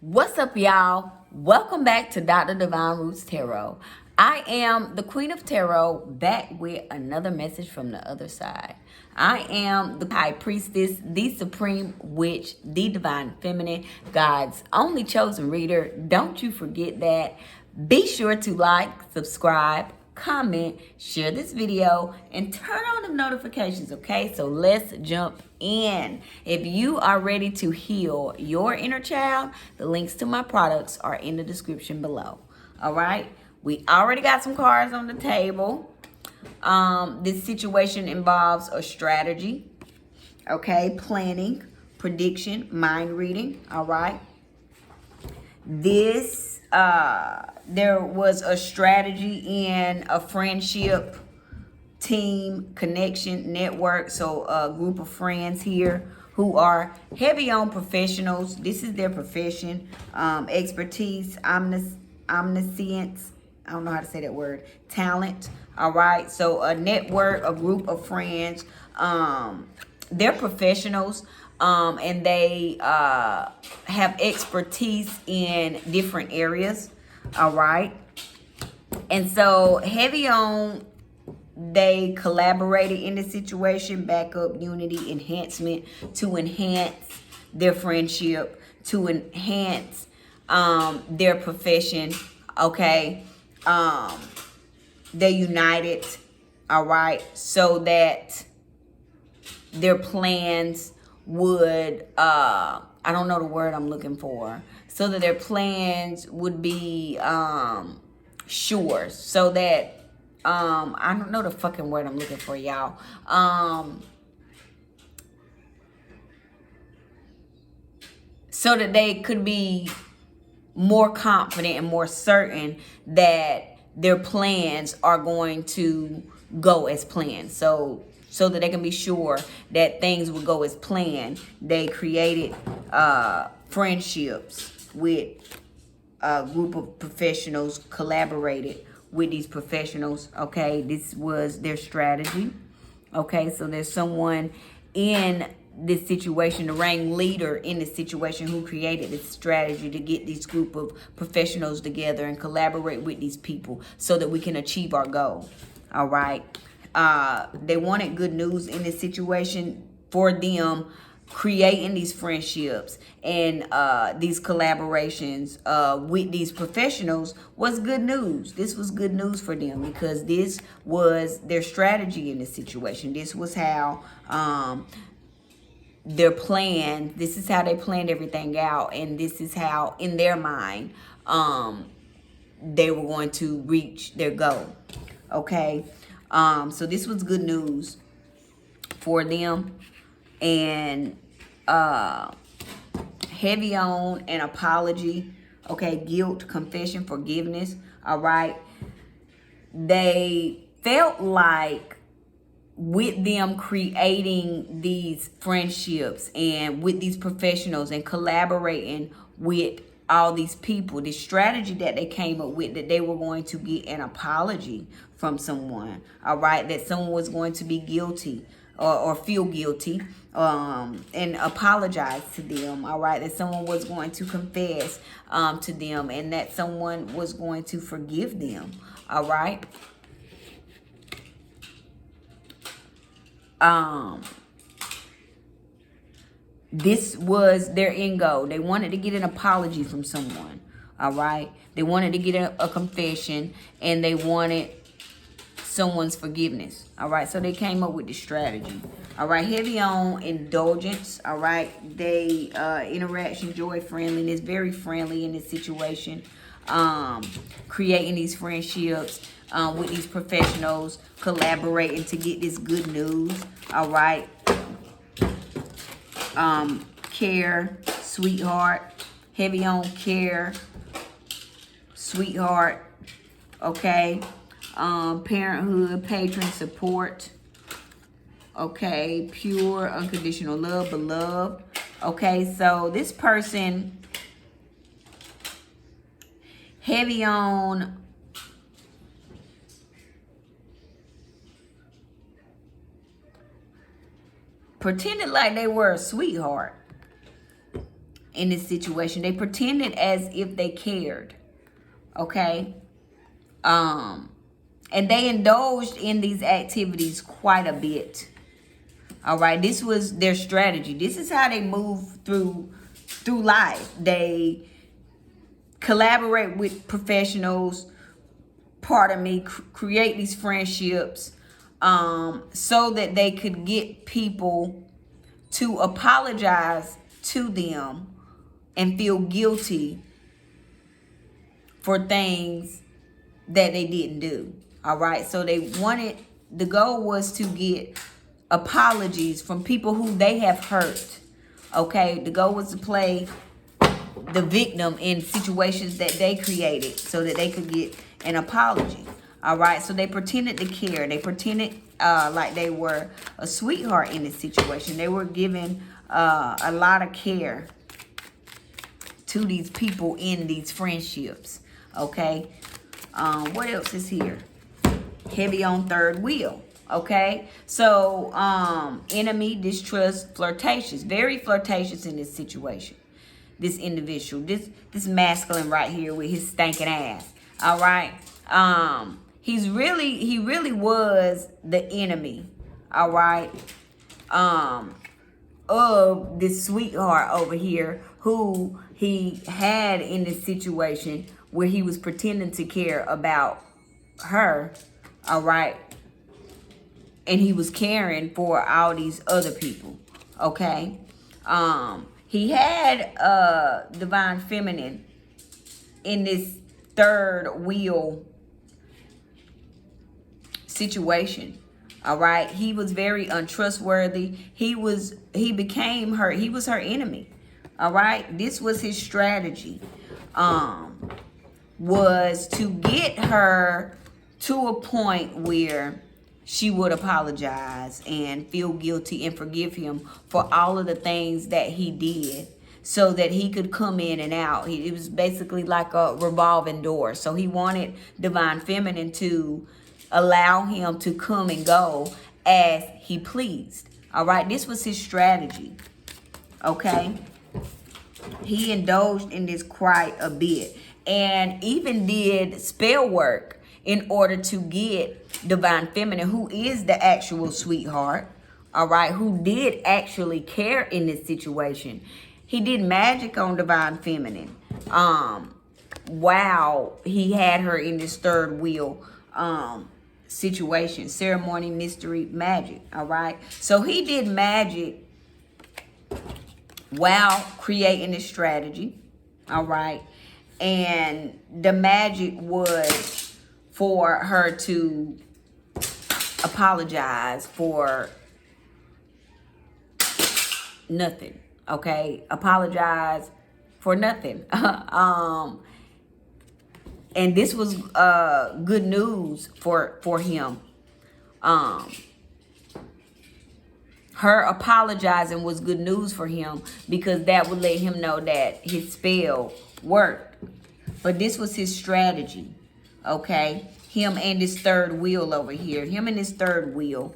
What's up, y'all? Welcome back to Dr. Divine Roots Tarot. I am the Queen of Tarot, back with another message from the other side. I am the High Priestess, the Supreme Witch, the Divine Feminine, God's only chosen reader. Don't you forget that. Be sure to like, subscribe, comment, share this video, and turn on the notifications, okay? So let's jump in. If you are ready to heal your inner child, the links to my products are in the description below. All right? We already got some cards on the table. This situation involves a strategy, okay? Planning, prediction, mind reading, all right? There was a strategy in a friendship, team, connection, network. So a group of friends here who are heavy on professionals. This is their profession, expertise, omniscience. I don't know how to say that word. Talent. All right. So a network, a group of friends. They're professionals. And they have expertise in different areas. All right. And so heavy on, they collaborated in the situation, backup, unity, enhancement, to enhance their friendship, to enhance their profession. Okay. They united, all right, so that their plans would I don't know the word I'm looking for, so that their plans would be sure, so that I don't know the fucking word I'm looking for, y'all. So that they could be more confident and more certain that their plans are going to go as planned. So that they can be sure that things will go as planned, they created friendships with a group of professionals, collaborated with these professionals. Okay, this was their strategy. Okay, so there's someone in this situation, the ring leader in this situation, who created this strategy to get this group of professionals together and collaborate with these people so that we can achieve our goal. All right. They wanted good news in this situation. For them, creating these friendships and these collaborations with these professionals was good news. This was good news for them because this was their strategy in this situation. This was how their plan, this is how they planned everything out, and this is how, in their mind, they were going to reach their goal. Okay. So this was good news for them. And heavy on an apology. Okay. Guilt, confession, forgiveness. All right. They felt like with them creating these friendships and with these professionals and collaborating with all these people, the strategy that they came up with, that they were going to get an apology from someone. All right. That someone was going to be guilty or feel guilty and apologize to them. All right. That someone was going to confess to them, and that someone was going to forgive them. All right. This was their end goal. They wanted to get an apology from someone. All right. They wanted to get a confession, and they wanted someone's forgiveness. All right. So they came up with this strategy. All right. Heavy on indulgence. All right. They interaction, joy, friendliness, very friendly in this situation. Creating these friendships with these professionals, collaborating to get this good news. All right. Care, sweetheart, heavy on care, sweetheart. Okay. Parenthood, patron, support. Okay. Pure, unconditional love, beloved. Okay. So this person heavy on pretended like they were a sweetheart in this situation. They pretended as if they cared. Okay? And they indulged in these activities quite a bit. All right? This was their strategy. This is how they move through life. They collaborate with professionals, create these friendships, so that they could get people to apologize to them and feel guilty for things that they didn't do. All right. So the goal was to get apologies from people who they have hurt. Okay. The goal was to play the victim in situations that they created so that they could get an apology. All right. So they pretended to care. They pretended like they were a sweetheart in this situation. They were giving a lot of care to these people in these friendships. Okay. What else is here? Heavy on third wheel. Okay. So enemy, distrust, flirtatious. Very flirtatious in this situation. This individual. This masculine right here with his stinking ass. All right. He really was the enemy. All right. Of this sweetheart over here who he had in this situation where he was pretending to care about her. All right. And he was caring for all these other people. Okay. He had divine feminine in this third wheel situation. All right. He was very untrustworthy. He became her. He was her enemy. All right. This was his strategy. Was to get her to a point where she would apologize and feel guilty and forgive him for all of the things that he did so that he could come in and out. It was basically like a revolving door. So he wanted divine feminine to allow him to come and go as he pleased. All right. This was his strategy. Okay. He indulged in this quite a bit and even did spell work in order to get divine feminine, who is the actual sweetheart, all right, who did actually care in this situation. He did magic on divine feminine. Wow, he had her in this third wheel situation, ceremony, mystery, magic, all right. So he did magic while creating this strategy, all right. And the magic was for her to apologize for nothing. Okay, apologize for nothing. And this was good news for him. Her apologizing was good news for him because that would let him know that his spell worked. But this was his strategy. Okay, him and this third wheel over here. Him and this third wheel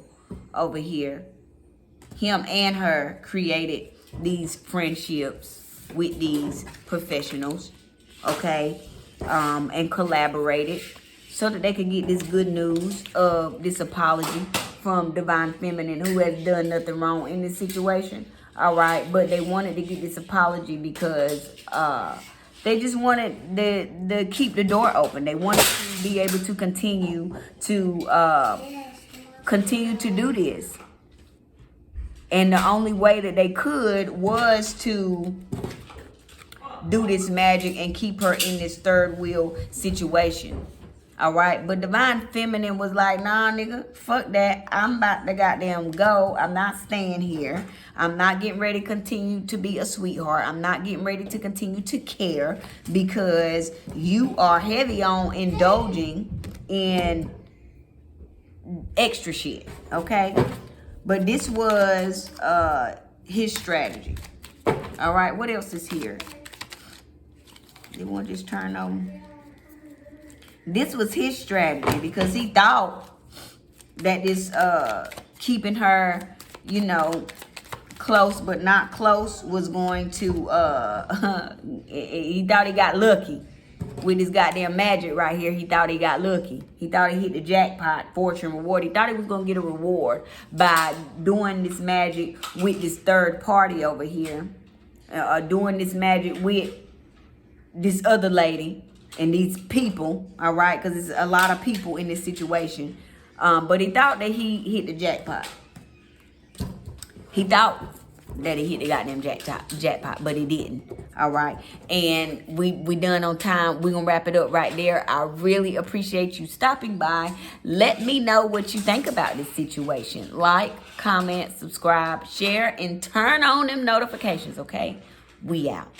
over here. Him and her created these friendships with these professionals. Okay, and collaborated so that they could get this good news of this apology from divine feminine, who has done nothing wrong in this situation. All right, but they wanted to get this apology because they just wanted to keep the door open. They wanted to be able to continue to do this. And the only way that they could was to do this magic and keep her in this third wheel situation. All right. But divine feminine was like, nah, nigga, fuck that. I'm about to goddamn go. I'm not staying here. I'm not getting ready to continue to be a sweetheart. I'm not getting ready to continue to care because you are heavy on indulging in extra shit. Okay. But this was his strategy. All right. What else is here? They want to just turn on. This was his strategy because he thought that this keeping her, close but not close was going to he thought he got lucky with this goddamn magic right here. He thought he got lucky. He thought he hit the jackpot, fortune reward. He thought he was gonna get a reward by doing this magic with this third party over here, doing this magic with this other lady and these people. All right, because there's a lot of people in this situation. But he thought that he hit the jackpot. He thought that he hit the goddamn jackpot, but he didn't. All right, and we done on time. We're gonna wrap it up right there. I really appreciate you stopping by. Let me know what you think about this situation. Like, comment, subscribe, share, and turn on them notifications. Okay, we out.